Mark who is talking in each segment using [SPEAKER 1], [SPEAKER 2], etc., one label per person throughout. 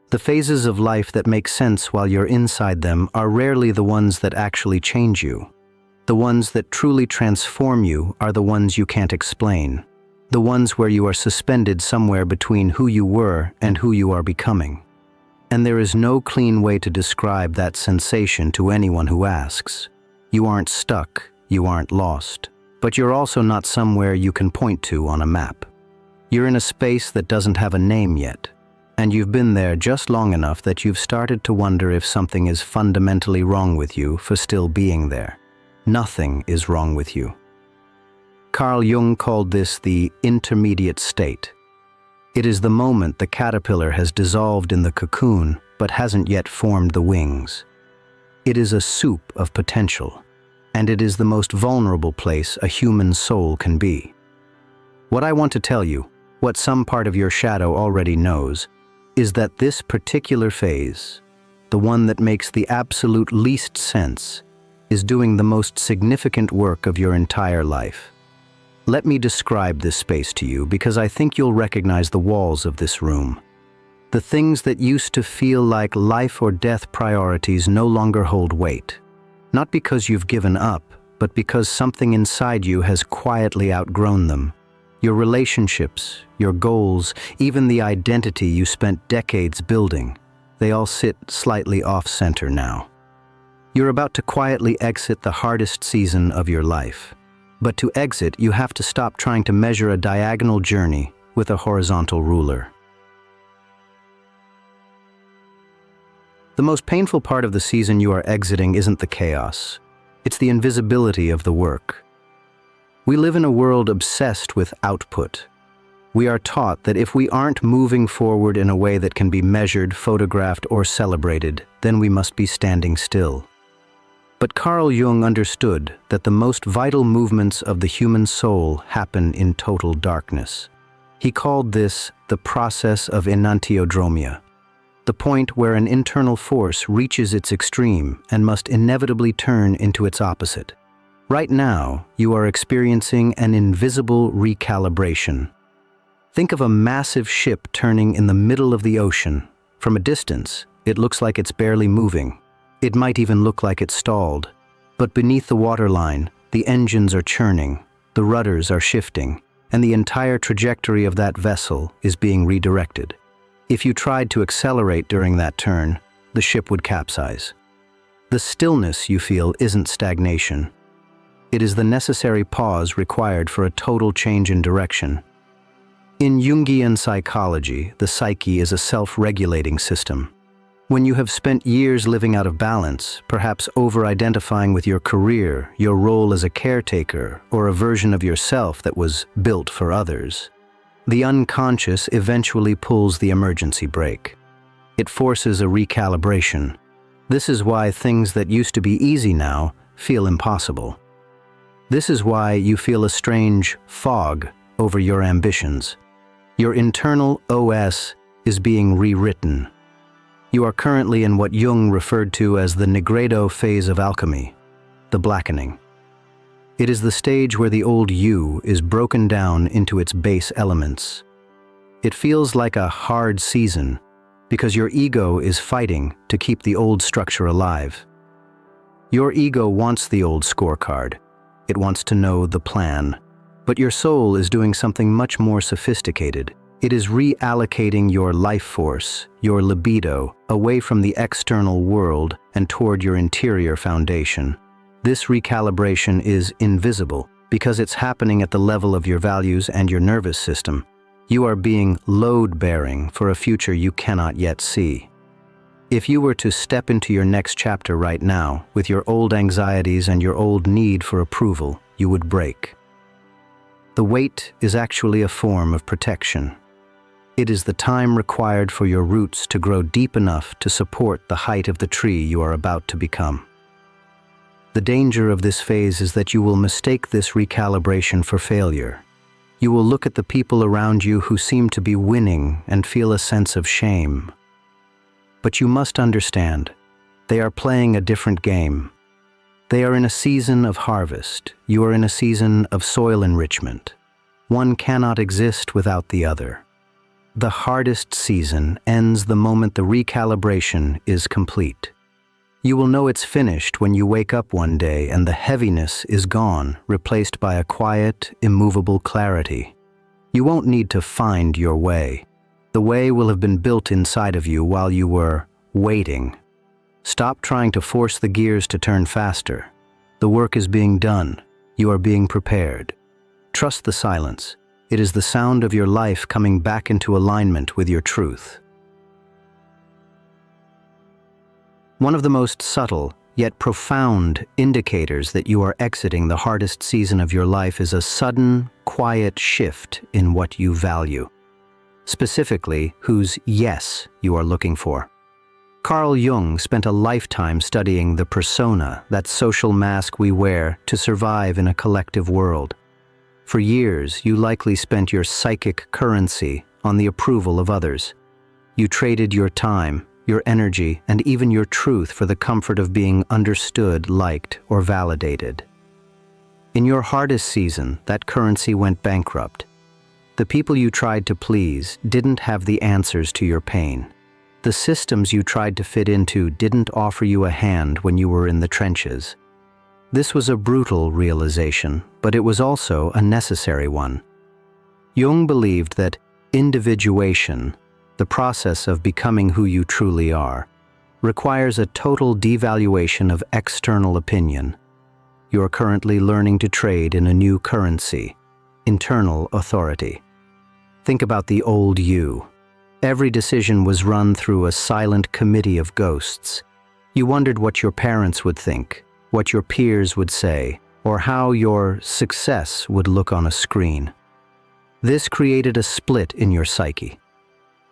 [SPEAKER 1] The phases of life that make sense while you're inside them are rarely the ones that actually change you. The ones that truly transform you are the ones you can't explain. The ones where you are suspended somewhere between who you were and who you are becoming. And there is no clean way to describe that sensation to anyone who asks. You aren't stuck, you aren't lost, but you're also not somewhere you can point to on a map. You're in a space that doesn't have a name yet, and you've been there just long enough that you've started to wonder if something is fundamentally wrong with you for still being there. Nothing is wrong with you. Carl Jung called this the intermediate state. It is the moment the caterpillar has dissolved in the cocoon but hasn't yet formed the wings. It is a soup of potential, and it is the most vulnerable place a human soul can be. What I want to tell you, what some part of your shadow already knows, is that this particular phase, the one that makes the absolute least sense, is doing the most significant work of your entire life. Let me describe this space to you because I think you'll recognize the walls of this room. The things that used to feel like life or death priorities no longer hold weight. Not because you've given up, but because something inside you has quietly outgrown them. Your relationships, your goals, even the identity you spent decades building, they all sit slightly off-center now. You're about to quietly exit the hardest season of your life. But to exit, you have to stop trying to measure a diagonal journey with a horizontal ruler. The most painful part of the season you are exiting isn't the chaos. It's the invisibility of the work. We live in a world obsessed with output. We are taught that if we aren't moving forward in a way that can be measured, photographed, or celebrated, then we must be standing still. But Carl Jung understood that the most vital movements of the human soul happen in total darkness. He called this the process of enantiodromia, the point where an internal force reaches its extreme and must inevitably turn into its opposite. Right now, you are experiencing an invisible recalibration. Think of a massive ship turning in the middle of the ocean. From a distance, it looks like it's barely moving. It might even look like it's stalled. But beneath the waterline, the engines are churning, the rudders are shifting, and the entire trajectory of that vessel is being redirected. If you tried to accelerate during that turn, the ship would capsize. The stillness you feel isn't stagnation. It is the necessary pause required for a total change in direction. In Jungian psychology, the psyche is a self-regulating system. When you have spent years living out of balance, perhaps over-identifying with your career, your role as a caretaker, or a version of yourself that was built for others, the unconscious eventually pulls the emergency brake. It forces a recalibration. This is why things that used to be easy now feel impossible. This is why you feel a strange fog over your ambitions. Your internal OS is being rewritten. You are currently in what Jung referred to as the nigredo phase of alchemy, the blackening. It is the stage where the old you is broken down into its base elements. It feels like a hard season because your ego is fighting to keep the old structure alive. Your ego wants the old scorecard. It wants to know the plan. But your soul is doing something much more sophisticated. It is reallocating your life force, your libido, away from the external world and toward your interior foundation. This recalibration is invisible because it's happening at the level of your values and your nervous system. You are being load-bearing for a future you cannot yet see. If you were to step into your next chapter right now, with your old anxieties and your old need for approval, you would break. The weight is actually a form of protection. It is the time required for your roots to grow deep enough to support the height of the tree you are about to become. The danger of this phase is that you will mistake this recalibration for failure. You will look at the people around you who seem to be winning and feel a sense of shame. But you must understand, they are playing a different game. They are in a season of harvest. You are in a season of soil enrichment. One cannot exist without the other. the hardest season ends the moment the recalibration is complete. You will know it's finished when you wake up one day and the heaviness is gone, replaced by a quiet, immovable clarity. You won't need to find your way. The way will have been built inside of you while you were waiting. Stop trying to force the gears to turn faster. The work is being done. You are being prepared. Trust the silence. It is the sound of your life coming back into alignment with your truth. One of the most subtle, yet profound indicators that you are exiting the hardest season of your life is a sudden, quiet shift in what you value. Specifically, whose yes you are looking for. Carl Jung spent a lifetime studying the persona, that social mask we wear to survive in a collective world. For years, you likely spent your psychic currency on the approval of others. You traded your time, your energy, and even your truth for the comfort of being understood, liked, or validated. In your hardest season, that currency went bankrupt. The people you tried to please didn't have the answers to your pain. The systems you tried to fit into didn't offer you a hand when you were in the trenches. This was a brutal realization, but it was also a necessary one. Jung believed that individuation, the process of becoming who you truly are, requires a total devaluation of external opinion. You are currently learning to trade in a new currency, internal authority. Think about the old you. Every decision was run through a silent committee of ghosts. You wondered what your parents would think, what your peers would say, or how your success would look on a screen. This created a split in your psyche.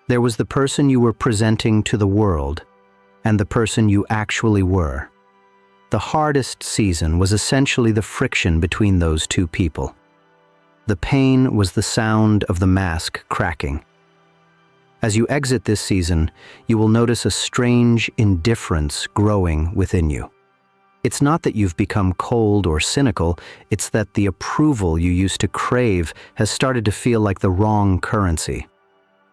[SPEAKER 1] There was the person you were presenting to the world, and the person you actually were. The hardest season was essentially the friction between those two people. The pain was the sound of the mask cracking. As you exit this season, you will notice a strange indifference growing within you. It's not that you've become cold or cynical, it's that the approval you used to crave has started to feel like the wrong currency.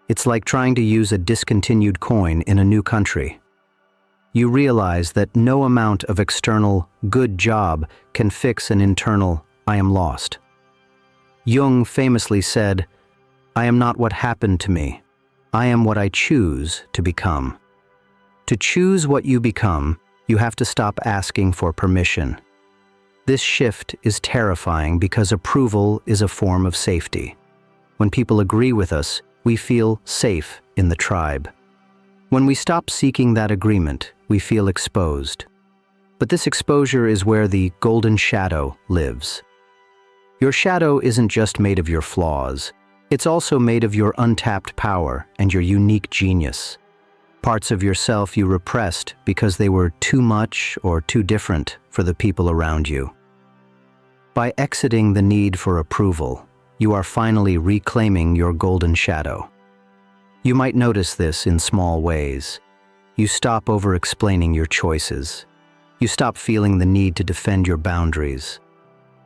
[SPEAKER 1] It's like trying to use a discontinued coin in a new country. You realize that no amount of external "good job" can fix an internal "I am lost." Jung famously said, "I am not what happened to me. I am what I choose to become." To choose what you become, you have to stop asking for permission. This shift is terrifying because approval is a form of safety. When people agree with us, we feel safe in the tribe. When we stop seeking that agreement, we feel exposed. But this exposure is where the golden shadow lives. Your shadow isn't just made of your flaws. It's also made of your untapped power and your unique genius. Parts of yourself you repressed because they were too much or too different for the people around you. By exiting the need for approval, you are finally reclaiming your golden shadow. You might notice this in small ways. You stop over-explaining your choices. You stop feeling the need to defend your boundaries.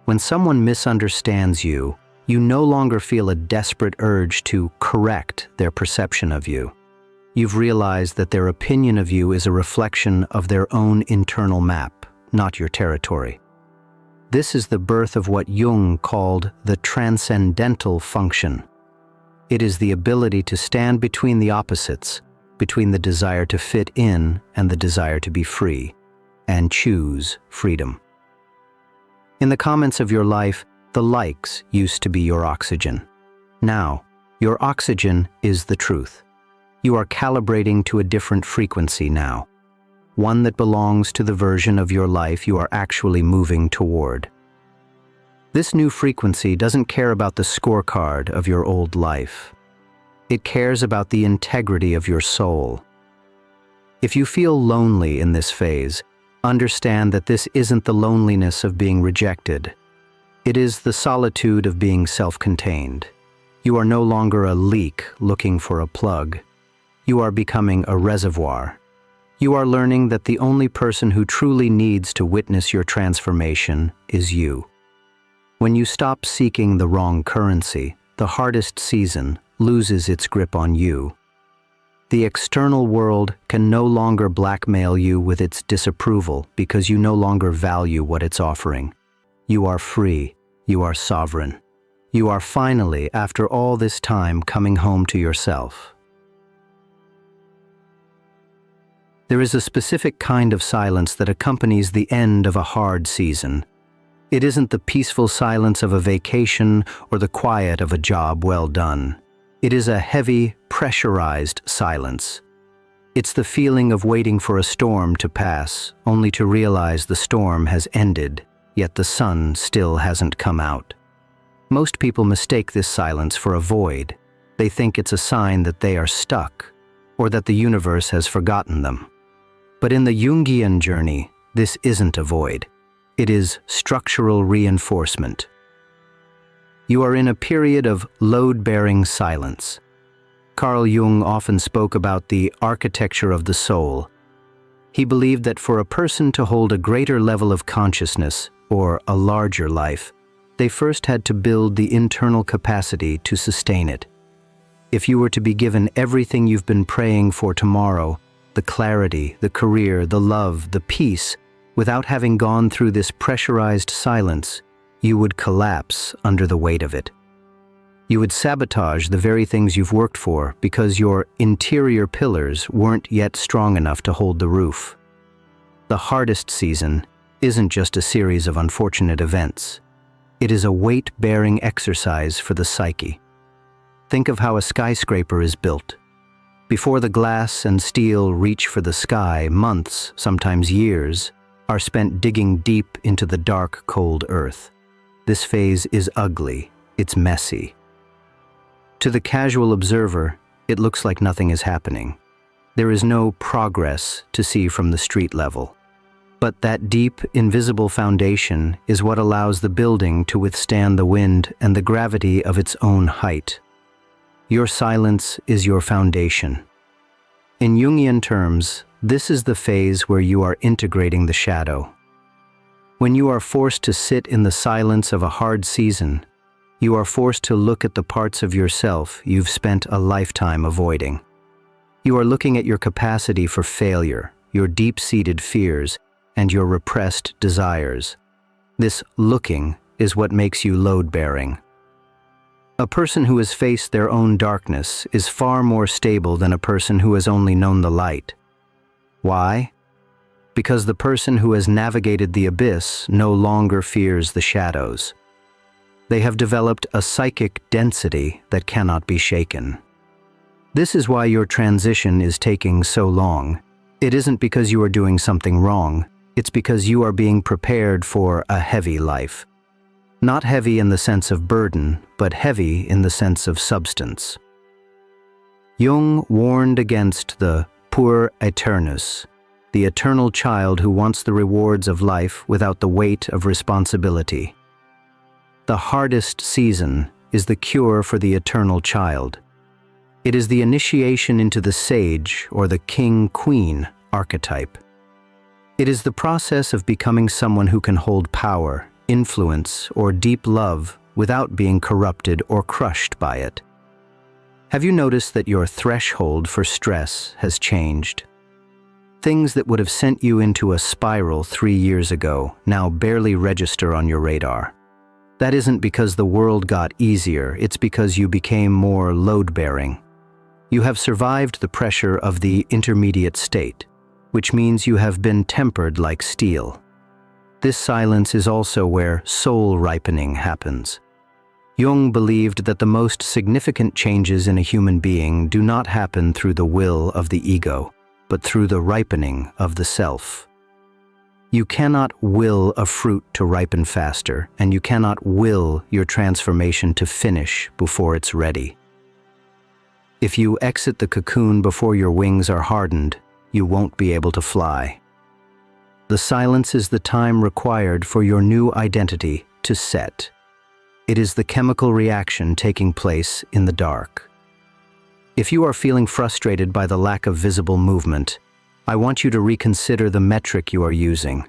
[SPEAKER 1] When someone misunderstands you, you no longer feel a desperate urge to correct their perception of you. You've realized that their opinion of you is a reflection of their own internal map, not your territory. This is the birth of what Jung called the transcendental function. It is the ability to stand between the opposites, between the desire to fit in and the desire to be free, and choose freedom. In the comments of your life, the likes used to be your oxygen. Now, your oxygen is the truth. You are calibrating to a different frequency now, one that belongs to the version of your life you are actually moving toward. This new frequency doesn't care about the scorecard of your old life. It cares about the integrity of your soul. If you feel lonely in this phase, understand that this isn't the loneliness of being rejected. It is the solitude of being self-contained. You are no longer a leak looking for a plug. You are becoming a reservoir. You are learning that the only person who truly needs to witness your transformation is you. When you stop seeking the wrong currency, the hardest season loses its grip on you. The external world can no longer blackmail you with its disapproval because you no longer value what it's offering. You are free. You are sovereign. You are finally, after all this time, coming home to yourself. There is a specific kind of silence that accompanies the end of a hard season. It isn't the peaceful silence of a vacation or the quiet of a job well done. It is a heavy, pressurized silence. It's the feeling of waiting for a storm to pass, only to realize the storm has ended, yet the sun still hasn't come out. Most people mistake this silence for a void. They think it's a sign that they are stuck, or that the universe has forgotten them. But in the Jungian journey, this isn't a void. It is structural reinforcement. You are in a period of load-bearing silence. Carl Jung often spoke about the architecture of the soul. He believed that for a person to hold a greater level of consciousness, or a larger life, they first had to build the internal capacity to sustain it. If you were to be given everything you've been praying for tomorrow, the clarity, the career, the love, the peace, without having gone through this pressurized silence, you would collapse under the weight of it. You would sabotage the very things you've worked for because your interior pillars weren't yet strong enough to hold the roof. The hardest season isn't just a series of unfortunate events. It is a weight-bearing exercise for the psyche. Think of how a skyscraper is built. Before the glass and steel reach for the sky, months, sometimes years, are spent digging deep into the dark, cold earth. This phase is ugly, it's messy. To the casual observer, it looks like nothing is happening. There is no progress to see from the street level. But that deep, invisible foundation is what allows the building to withstand the wind and the gravity of its own height. Your silence is your foundation. In Jungian terms, this is the phase where you are integrating the shadow. When you are forced to sit in the silence of a hard season, you are forced to look at the parts of yourself you've spent a lifetime avoiding. You are looking at your capacity for failure, your deep-seated fears, and your repressed desires. This looking is what makes you load-bearing. A person who has faced their own darkness is far more stable than a person who has only known the light. Why? Because the person who has navigated the abyss no longer fears the shadows. They have developed a psychic density that cannot be shaken. This is why your transition is taking so long. It isn't because you are doing something wrong. It's because you are being prepared for a heavy life. Not heavy in the sense of burden, but heavy in the sense of substance. Jung warned against the puer aeternus, the eternal child who wants the rewards of life without the weight of responsibility. The hardest season is the cure for the eternal child. It is the initiation into the sage or the king-queen archetype. It is the process of becoming someone who can hold power, influence, or deep love without being corrupted or crushed by it. Have you noticed that your threshold for stress has changed? Things that would have sent you into a spiral 3 years ago now barely register on your radar. That isn't because the world got easier, it's because you became more load-bearing. You have survived the pressure of the intermediate state, which means you have been tempered like steel. This silence is also where soul ripening happens. Jung believed that the most significant changes in a human being do not happen through the will of the ego, but through the ripening of the self. You cannot will a fruit to ripen faster, and you cannot will your transformation to finish before it's ready. If you exit the cocoon before your wings are hardened, you won't be able to fly. The silence is the time required for your new identity to set. It is the chemical reaction taking place in the dark. If you are feeling frustrated by the lack of visible movement, I want you to reconsider the metric you are using.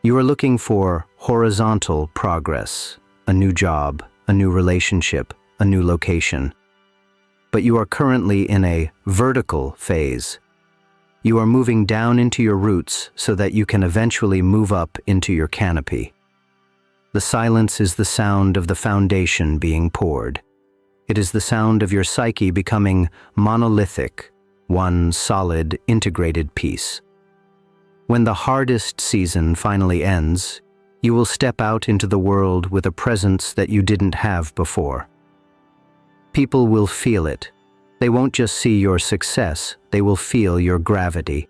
[SPEAKER 1] You are looking for horizontal progress, a new job, a new relationship, a new location. But you are currently in a vertical phase. You are moving down into your roots so that you can eventually move up into your canopy. The silence is the sound of the foundation being poured. It is the sound of your psyche becoming monolithic, one solid, integrated piece. When the hardest season finally ends, you will step out into the world with a presence that you didn't have before. People will feel it. They won't just see your success, they will feel your gravity.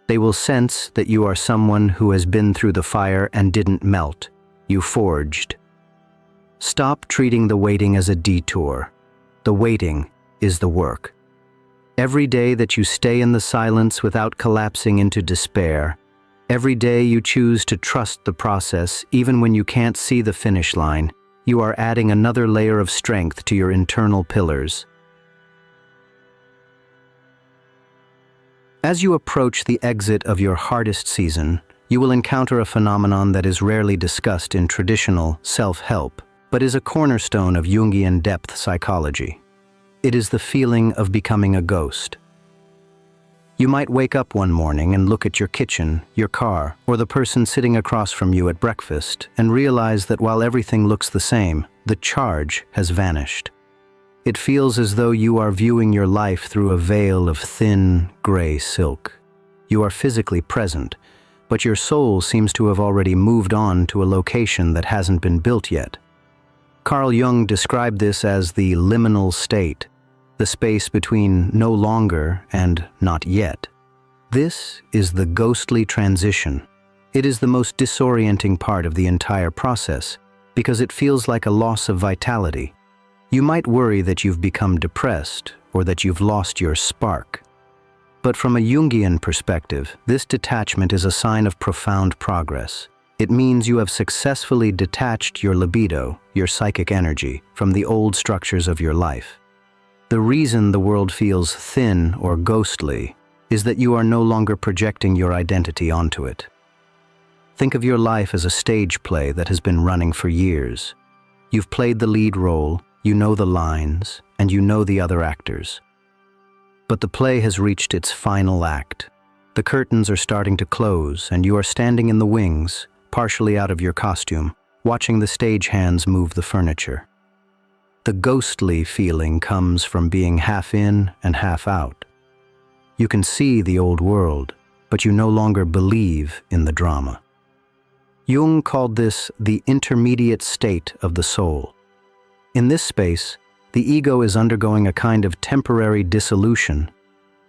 [SPEAKER 1] They will sense that you are someone who has been through the fire and didn't melt. You forged. Stop treating the waiting as a detour. The waiting is the work. Every day that you stay in the silence without collapsing into despair, every day you choose to trust the process even when you can't see the finish line, you are adding another layer of strength to your internal pillars. As you approach the exit of your hardest season, you will encounter a phenomenon that is rarely discussed in traditional self-help, but is a cornerstone of Jungian depth psychology. It is the feeling of becoming a ghost. You might wake up one morning and look at your kitchen, your car, or the person sitting across from you at breakfast and realize that while everything looks the same, the charge has vanished. It feels as though you are viewing your life through a veil of thin, gray silk. You are physically present, but your soul seems to have already moved on to a location that hasn't been built yet. Carl Jung described this as the liminal state, the space between no longer and not yet. This is the ghostly transition. It is the most disorienting part of the entire process because it feels like a loss of vitality. You might worry that you've become depressed or that you've lost your spark. But from a Jungian perspective, this detachment is a sign of profound progress. It means you have successfully detached your libido, your psychic energy, from the old structures of your life. The reason the world feels thin or ghostly is that you are no longer projecting your identity onto it. Think of your life as a stage play that has been running for years. You've played the lead role, you know the lines, and you know the other actors. But the play has reached its final act. The curtains are starting to close, and you are standing in the wings, partially out of your costume, watching the stagehands move the furniture. The ghostly feeling comes from being half in and half out. You can see the old world, but you no longer believe in the drama. Jung called this the intermediate state of the soul. In this space, the ego is undergoing a kind of temporary dissolution.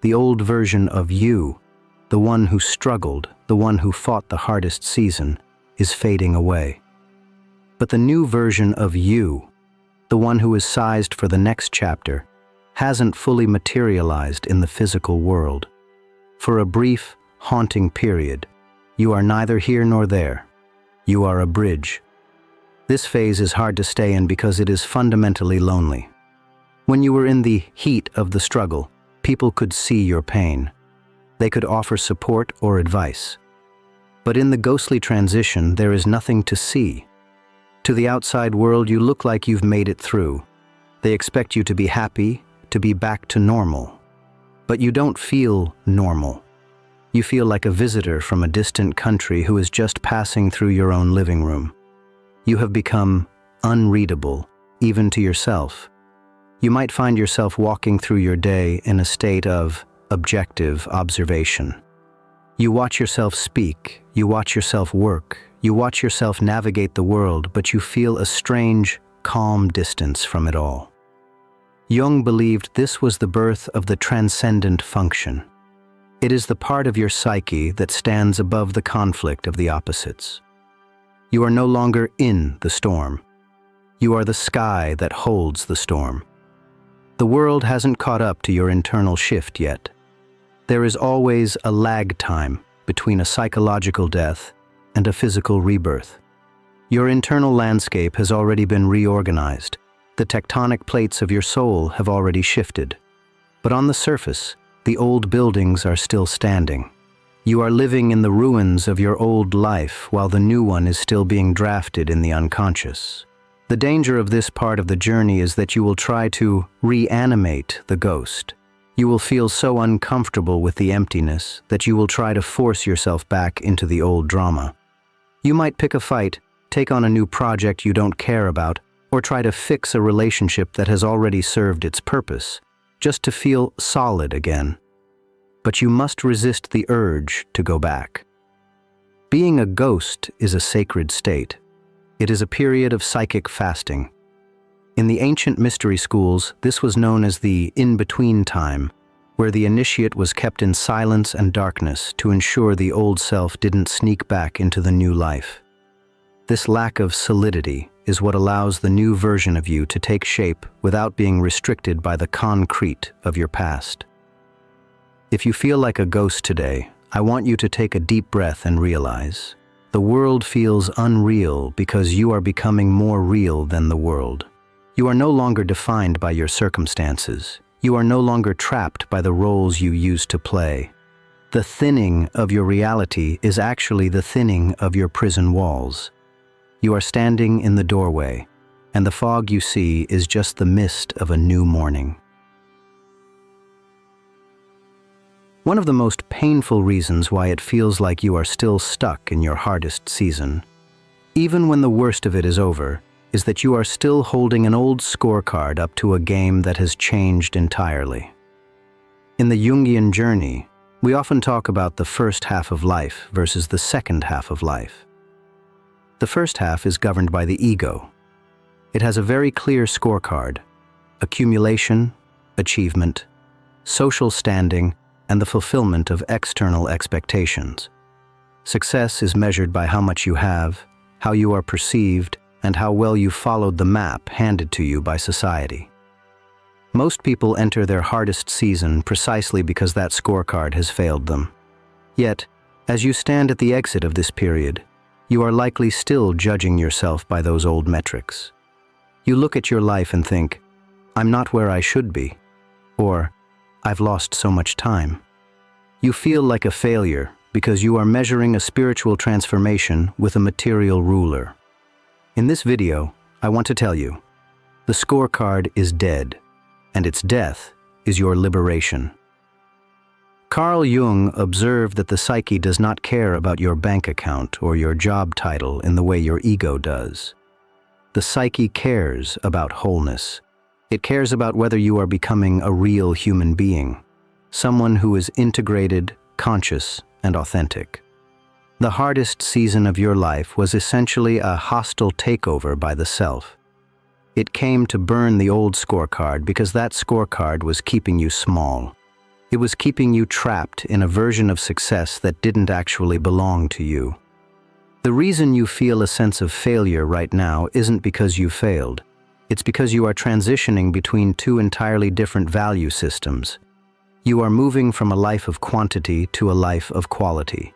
[SPEAKER 1] The old version of you, the one who struggled, the one who fought the hardest season, is fading away. But the new version of you, the one who is sized for the next chapter, hasn't fully materialized in the physical world. For a brief, haunting period, you are neither here nor there. You are a bridge. This phase is hard to stay in because it is fundamentally lonely. When you were in the heat of the struggle, people could see your pain. They could offer support or advice. But in the ghostly transition, there is nothing to see. To the outside world, you look like you've made it through. They expect you to be happy, to be back to normal. But you don't feel normal. You feel like a visitor from a distant country who is just passing through your own living room. You have become unreadable, even to yourself. You might find yourself walking through your day in a state of objective observation. You watch yourself speak, you watch yourself work, you watch yourself navigate the world, but you feel a strange, calm distance from it all. Jung believed this was the birth of the transcendent function. It is the part of your psyche that stands above the conflict of the opposites. You are no longer in the storm. You are the sky that holds the storm. The world hasn't caught up to your internal shift yet. There is always a lag time between a psychological death and a physical rebirth. Your internal landscape has already been reorganized. The tectonic plates of your soul have already shifted. But on the surface, the old buildings are still standing. You are living in the ruins of your old life while the new one is still being drafted in the unconscious. The danger of this part of the journey is that you will try to reanimate the ghost. You will feel so uncomfortable with the emptiness that you will try to force yourself back into the old drama. You might pick a fight, take on a new project you don't care about, or try to fix a relationship that has already served its purpose, just to feel solid again. But you must resist the urge to go back. Being a ghost is a sacred state. It is a period of psychic fasting. In the ancient mystery schools, this was known as the in-between time, where the initiate was kept in silence and darkness to ensure the old self didn't sneak back into the new life. This lack of solidity is what allows the new version of you to take shape without being restricted by the concrete of your past. If you feel like a ghost today, I want you to take a deep breath and realize the world feels unreal because you are becoming more real than the world. You are no longer defined by your circumstances. You are no longer trapped by the roles you used to play. The thinning of your reality is actually the thinning of your prison walls. You are standing in the doorway, and the fog you see is just the mist of a new morning. One of the most painful reasons why it feels like you are still stuck in your hardest season, even when the worst of it is over, is that you are still holding an old scorecard up to a game that has changed entirely. In the Jungian journey, we often talk about the first half of life versus the second half of life. The first half is governed by the ego. It has a very clear scorecard: accumulation, achievement, social standing, and the fulfillment of external expectations. Success is measured by how much you have, how you are perceived, and how well you followed the map handed to you by society. Most people enter their hardest season precisely because that scorecard has failed them. Yet, as you stand at the exit of this period, you are likely still judging yourself by those old metrics. You look at your life and think, "I'm not where I should be," or "I've lost so much time." You feel like a failure because you are measuring a spiritual transformation with a material ruler. In this video, I want to tell you, the scorecard is dead, and its death is your liberation. Carl Jung observed that the psyche does not care about your bank account or your job title in the way your ego does. The psyche cares about wholeness. It cares about whether you are becoming a real human being, someone who is integrated, conscious, and authentic. The hardest season of your life was essentially a hostile takeover by the self. It came to burn the old scorecard because that scorecard was keeping you small. It was keeping you trapped in a version of success that didn't actually belong to you. The reason you feel a sense of failure right now isn't because you failed. It's because you are transitioning between two entirely different value systems. You are moving from a life of quantity to a life of quality.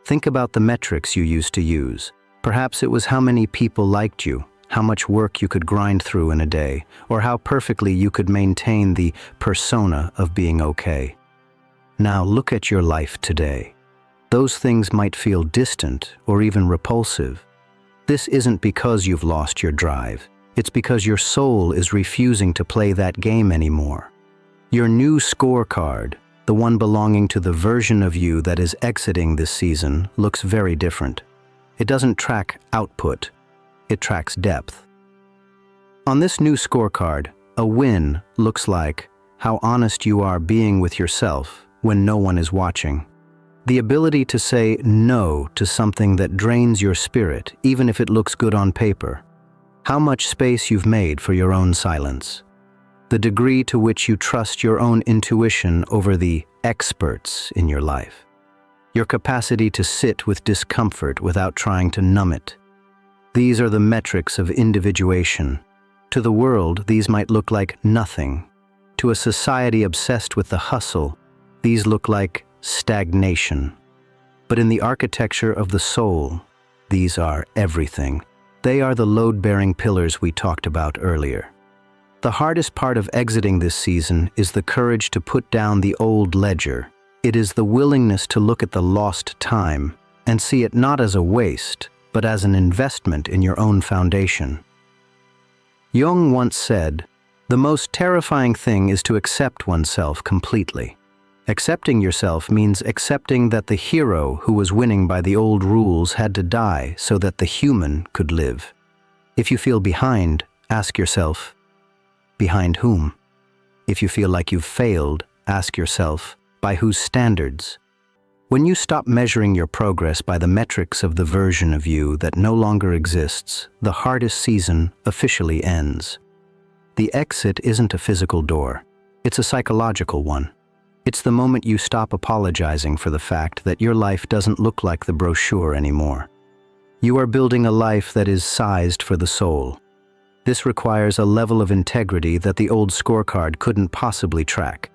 [SPEAKER 1] Think about the metrics you used to use. Perhaps it was how many people liked you, how much work you could grind through in a day, or how perfectly you could maintain the persona of being okay. Now look at your life today. Those things might feel distant or even repulsive. This isn't because you've lost your drive. It's because your soul is refusing to play that game anymore. Your new scorecard, the one belonging to the version of you that is exiting this season, looks very different. It doesn't track output, it tracks depth. On this new scorecard, a win looks like how honest you are being with yourself when no one is watching. The ability to say no to something that drains your spirit, even if it looks good on paper. How much space you've made for your own silence. The degree to which you trust your own intuition over the experts in your life. Your capacity to sit with discomfort without trying to numb it. These are the metrics of individuation. To the world, these might look like nothing. To a society obsessed with the hustle, these look like stagnation. But in the architecture of the soul, these are everything. They are the load-bearing pillars we talked about earlier. The hardest part of exiting this season is the courage to put down the old ledger. It is the willingness to look at the lost time and see it not as a waste, but as an investment in your own foundation. Jung once said, "The most terrifying thing is to accept oneself completely." Accepting yourself means accepting that the hero who was winning by the old rules had to die so that the human could live. If you feel behind, ask yourself, behind whom? If you feel like you've failed, ask yourself, by whose standards? When you stop measuring your progress by the metrics of the version of you that no longer exists, the hardest season officially ends. The exit isn't a physical door. It's a psychological one. It's the moment you stop apologizing for the fact that your life doesn't look like the brochure anymore. You are building a life that is sized for the soul. This requires a level of integrity that the old scorecard couldn't possibly track.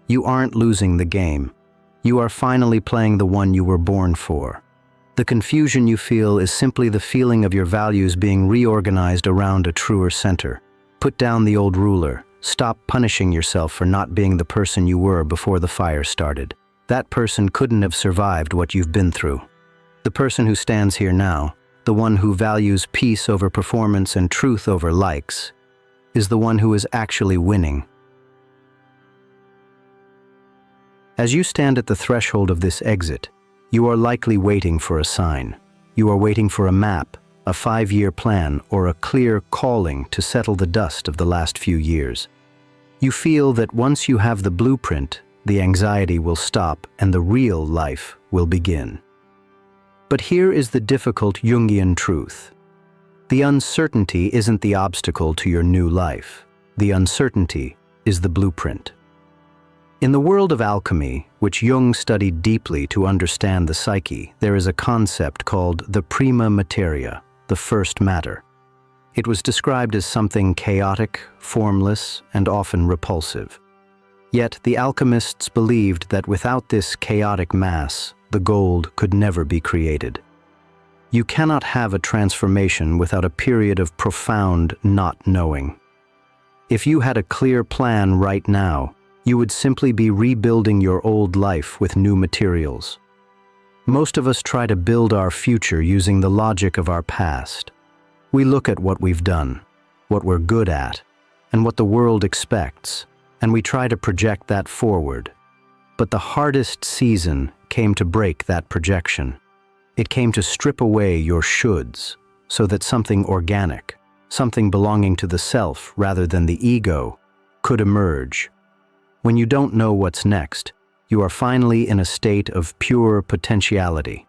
[SPEAKER 1] You aren't losing the game. You are finally playing the one you were born for. The confusion you feel is simply the feeling of your values being reorganized around a truer center. Put down the old ruler. Stop punishing yourself for not being the person you were before the fire started. That person couldn't have survived what you've been through. The person who stands here now, the one who values peace over performance and truth over likes, is the one who is actually winning. As you stand at the threshold of this exit, you are likely waiting for a sign. You are waiting for a map, a 5-year plan, or a clear calling to settle the dust of the last few years. You feel that once you have the blueprint, the anxiety will stop and the real life will begin. But here is the difficult Jungian truth. The uncertainty isn't the obstacle to your new life. The uncertainty is the blueprint. In the world of alchemy, which Jung studied deeply to understand the psyche, there is a concept called the prima materia, the first matter. It was described as something chaotic, formless, and often repulsive. Yet the alchemists believed that without this chaotic mass, the gold could never be created. You cannot have a transformation without a period of profound not knowing. If you had a clear plan right now, you would simply be rebuilding your old life with new materials. Most of us try to build our future using the logic of our past. We look at what we've done, what we're good at, and what the world expects, and we try to project that forward. But the hardest season came to break that projection. It came to strip away your shoulds, so that something organic, something belonging to the self rather than the ego, could emerge. When you don't know what's next, you are finally in a state of pure potentiality.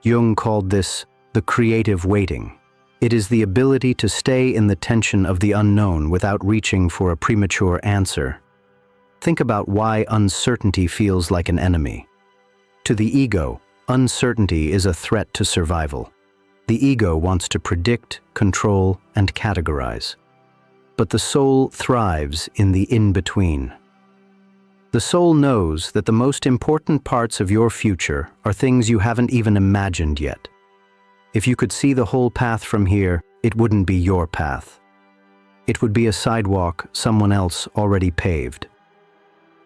[SPEAKER 1] Jung called this the creative waiting. It is the ability to stay in the tension of the unknown without reaching for a premature answer. Think about why uncertainty feels like an enemy. To the ego, uncertainty is a threat to survival. The ego wants to predict, control, and categorize. But the soul thrives in the in-between. The soul knows that the most important parts of your future are things you haven't even imagined yet. If you could see the whole path from here, it wouldn't be your path. It would be a sidewalk someone else already paved.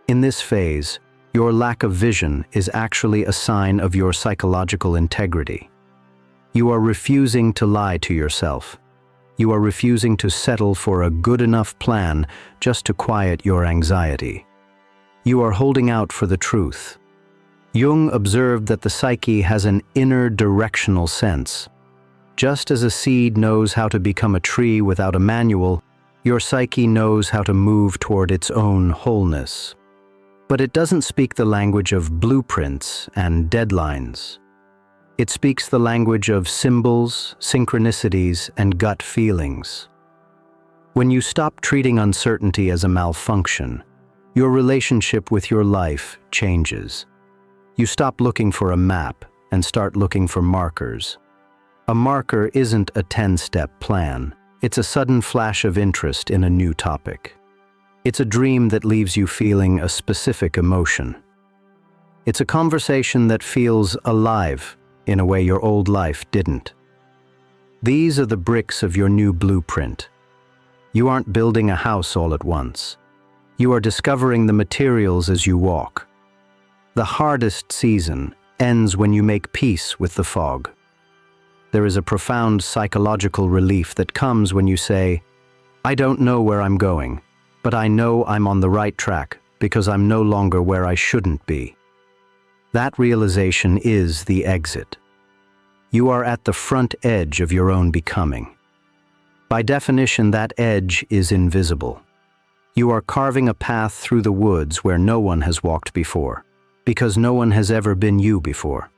[SPEAKER 1] In this phase, your lack of vision is actually a sign of your psychological integrity. You are refusing to lie to yourself. You are refusing to settle for a good enough plan just to quiet your anxiety. You are holding out for the truth. Jung observed that the psyche has an inner directional sense. Just as a seed knows how to become a tree without a manual, your psyche knows how to move toward its own wholeness. But it doesn't speak the language of blueprints and deadlines. It speaks the language of symbols, synchronicities, and gut feelings. When you stop treating uncertainty as a malfunction, your relationship with your life changes. You stop looking for a map and start looking for markers. A marker isn't a 10-step plan. It's a sudden flash of interest in a new topic. It's a dream that leaves you feeling a specific emotion. It's a conversation that feels alive in a way your old life didn't. These are the bricks of your new blueprint. You aren't building a house all at once. You are discovering the materials as you walk. The hardest season ends when you make peace with the fog. There is a profound psychological relief that comes when you say, I don't know where I'm going, but I know I'm on the right track because I'm no longer where I shouldn't be. That realization is the exit. You are at the front edge of your own becoming. By definition, that edge is invisible. You are carving a path through the woods where no one has walked before, because no one has ever been you before.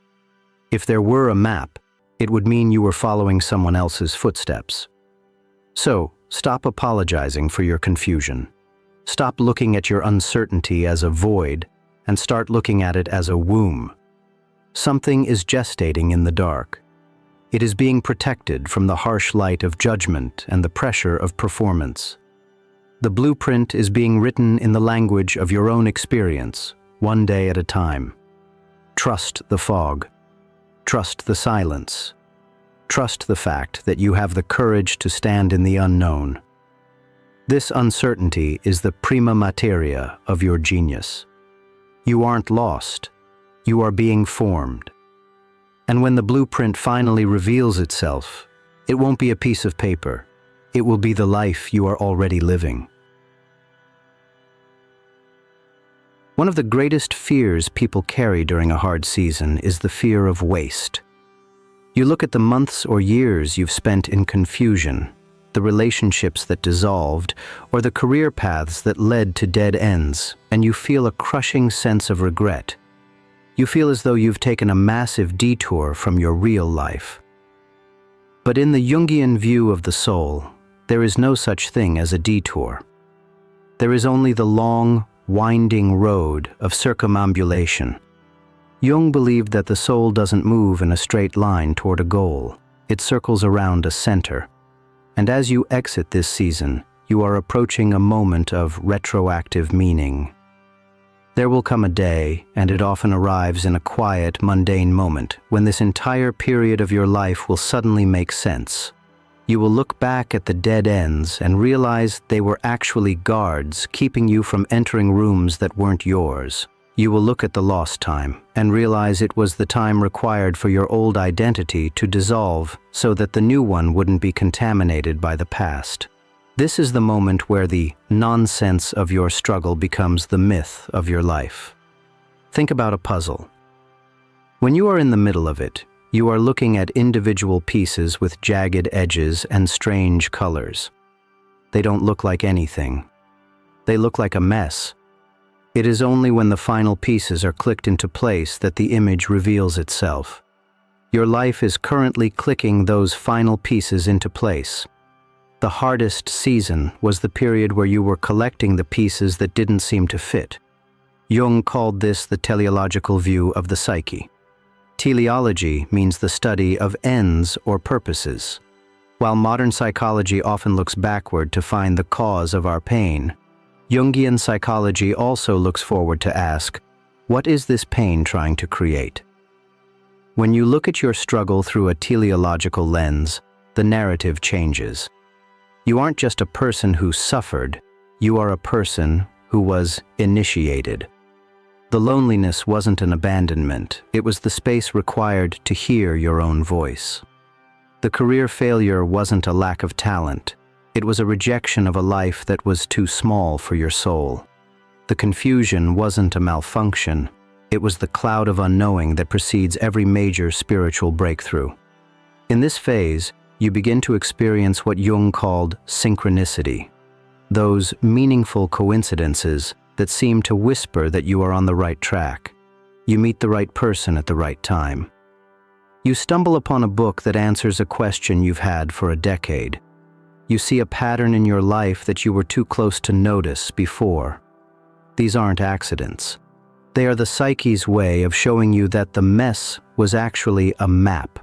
[SPEAKER 1] If there were a map, it would mean you were following someone else's footsteps. So, stop apologizing for your confusion. Stop looking at your uncertainty as a void and start looking at it as a womb. Something is gestating in the dark. It is being protected from the harsh light of judgment and the pressure of performance. The blueprint is being written in the language of your own experience, one day at a time. Trust the fog. Trust the silence. Trust the fact that you have the courage to stand in the unknown. This uncertainty is the prima materia of your genius. You aren't lost. You are being formed. And when the blueprint finally reveals itself, it won't be a piece of paper. It will be the life you are already living. One of the greatest fears people carry during a hard season is the fear of waste. You look at the months or years you've spent in confusion, the relationships that dissolved, or the career paths that led to dead ends, and you feel a crushing sense of regret. You feel as though you've taken a massive detour from your real life. But in the Jungian view of the soul, there is no such thing as a detour. There is only the long, winding road of circumambulation. Jung believed that the soul doesn't move in a straight line toward a goal. It circles around a center. And as you exit this season, you are approaching a moment of retroactive meaning. There will come a day, and it often arrives in a quiet, mundane moment, when this entire period of your life will suddenly make sense. You will look back at the dead ends and realize they were actually guards keeping you from entering rooms that weren't yours. You will look at the lost time and realize it was the time required for your old identity to dissolve so that the new one wouldn't be contaminated by the past. This is the moment where the nonsense of your struggle becomes the myth of your life. Think about a puzzle. When you are in the middle of it, you are looking at individual pieces with jagged edges and strange colors. They don't look like anything. They look like a mess. It is only when the final pieces are clicked into place that the image reveals itself. Your life is currently clicking those final pieces into place. The hardest season was the period where you were collecting the pieces that didn't seem to fit. Jung called this the teleological view of the psyche. Teleology means the study of ends or purposes. While modern psychology often looks backward to find the cause of our pain, Jungian psychology also looks forward to ask, what is this pain trying to create? When you look at your struggle through a teleological lens, the narrative changes. You aren't just a person who suffered, you are a person who was initiated. The loneliness wasn't an abandonment, it was the space required to hear your own voice. The career failure wasn't a lack of talent, it was a rejection of a life that was too small for your soul. The confusion wasn't a malfunction, it was the cloud of unknowing that precedes every major spiritual breakthrough. In this phase, you begin to experience what Jung called synchronicity, those meaningful coincidences that seem to whisper that you are on the right track. You meet the right person at the right time. You stumble upon a book that answers a question you've had for a decade. You see a pattern in your life that you were too close to notice before. These aren't accidents. They are the psyche's way of showing you that the mess was actually a map.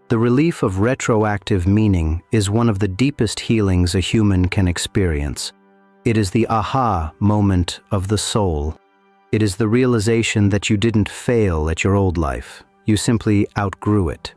[SPEAKER 1] The relief of retroactive meaning is one of the deepest healings a human can experience. It is the aha moment of the soul. It is the realization that you didn't fail at your old life. You simply outgrew it.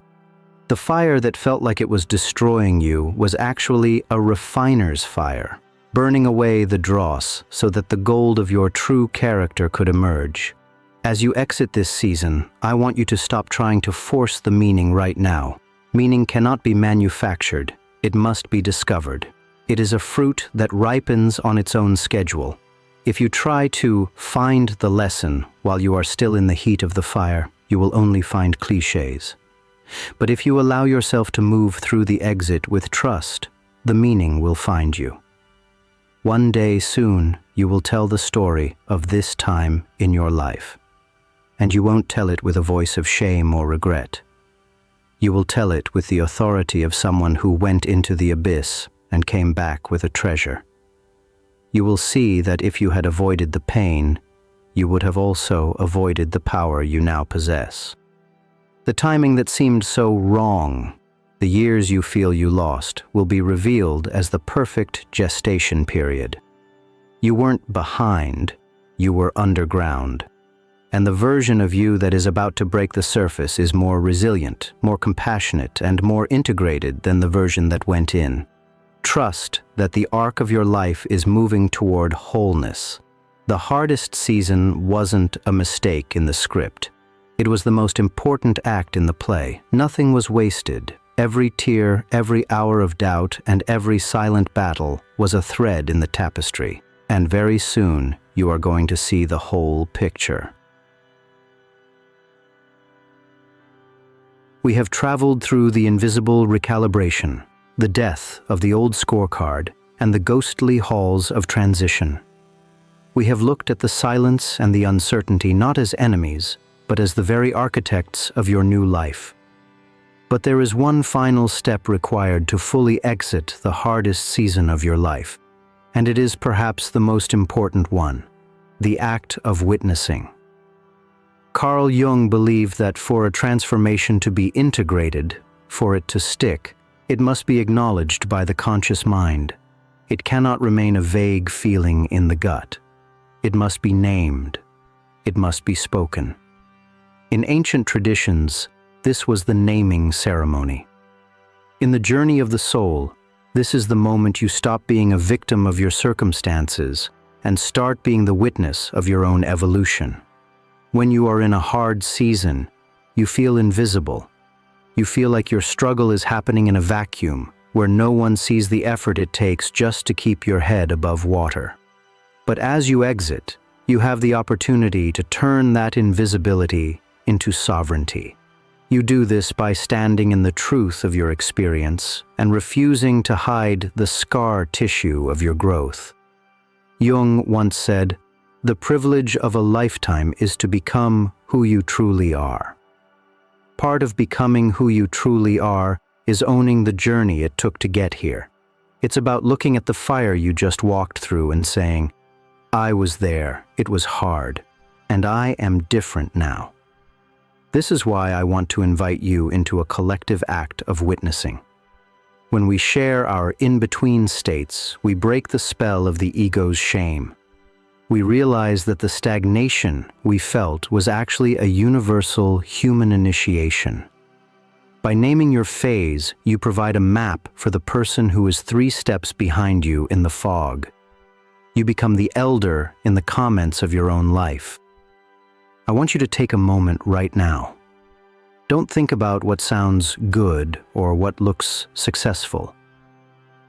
[SPEAKER 1] The fire that felt like it was destroying you was actually a refiner's fire, burning away the dross so that the gold of your true character could emerge. As you exit this season, I want you to stop trying to force the meaning right now. Meaning cannot be manufactured, it must be discovered. It is a fruit that ripens on its own schedule. If you try to find the lesson while you are still in the heat of the fire, you will only find cliches. But if you allow yourself to move through the exit with trust, the meaning will find you. One day soon, you will tell the story of this time in your life. And you won't tell it with a voice of shame or regret. You will tell it with the authority of someone who went into the abyss and came back with a treasure. You will see that if you had avoided the pain, you would have also avoided the power you now possess. The timing that seemed so wrong, the years you feel you lost, will be revealed as the perfect gestation period. You weren't behind, you were underground. And the version of you that is about to break the surface is more resilient, more compassionate, and more integrated than the version that went in. Trust that the arc of your life is moving toward wholeness. The hardest season wasn't a mistake in the script. It was the most important act in the play. Nothing was wasted. Every tear, every hour of doubt, and every silent battle was a thread in the tapestry. And very soon, you are going to see the whole picture. We have traveled through the invisible recalibration, the death of the old scorecard, and the ghostly halls of transition. We have looked at the silence and the uncertainty not as enemies, but as the very architects of your new life. But there is one final step required to fully exit the hardest season of your life, and it is perhaps the most important one, the act of witnessing. Carl Jung believed that for a transformation to be integrated, for it to stick, it must be acknowledged by the conscious mind. It cannot remain a vague feeling in the gut. It must be named. It must be spoken. In ancient traditions, this was the naming ceremony. In the journey of the soul, this is the moment you stop being a victim of your circumstances and start being the witness of your own evolution. When you are in a hard season, you feel invisible. You feel like your struggle is happening in a vacuum, where no one sees the effort it takes just to keep your head above water. But as you exit, you have the opportunity to turn that invisibility into sovereignty. You do this by standing in the truth of your experience and refusing to hide the scar tissue of your growth. Jung once said, "The privilege of a lifetime is to become who you truly are." Part of becoming who you truly are is owning the journey it took to get here. It's about looking at the fire you just walked through and saying, "I was there, it was hard, and I am different now." This is why I want to invite you into a collective act of witnessing. When we share our in-between states, we break the spell of the ego's shame. We realize that the stagnation we felt was actually a universal human initiation. By naming your phase, you provide a map for the person who is 3 steps behind you in the fog. You become the elder in the comments of your own life. I want you to take a moment right now. Don't think about what sounds good or what looks successful.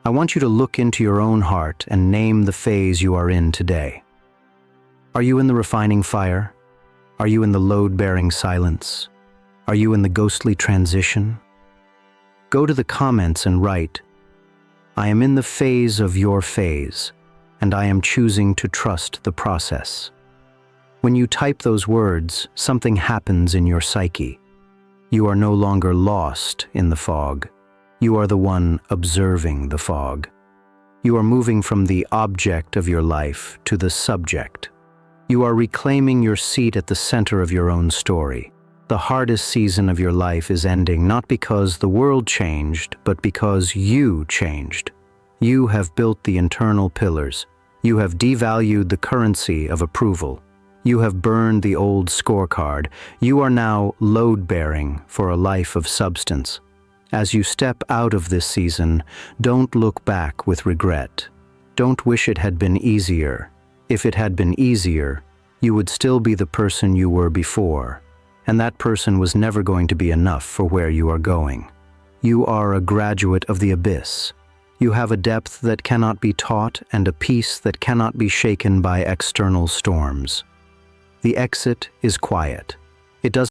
[SPEAKER 1] I want you to look into your own heart and name the phase you are in today. Are you in the refining fire? Are you in the load-bearing silence? Are you in the ghostly transition? Go to the comments and write, "I am in the phase of your phase, and I am choosing to trust the process." When you type those words, something happens in your psyche. You are no longer lost in the fog. You are the one observing the fog. You are moving from the object of your life to the subject. You are reclaiming your seat at the center of your own story. The hardest season of your life is ending not because the world changed, but because you changed. You have built the internal pillars. You have devalued the currency of approval. You have burned the old scorecard. You are now load-bearing for a life of substance. As you step out of this season, don't look back with regret. Don't wish it had been easier. If it had been easier, you would still be the person you were before, and that person was never going to be enough for where you are going. You are a graduate of the abyss. You have a depth that cannot be taught and a peace that cannot be shaken by external storms. The exit is quiet. It doesn't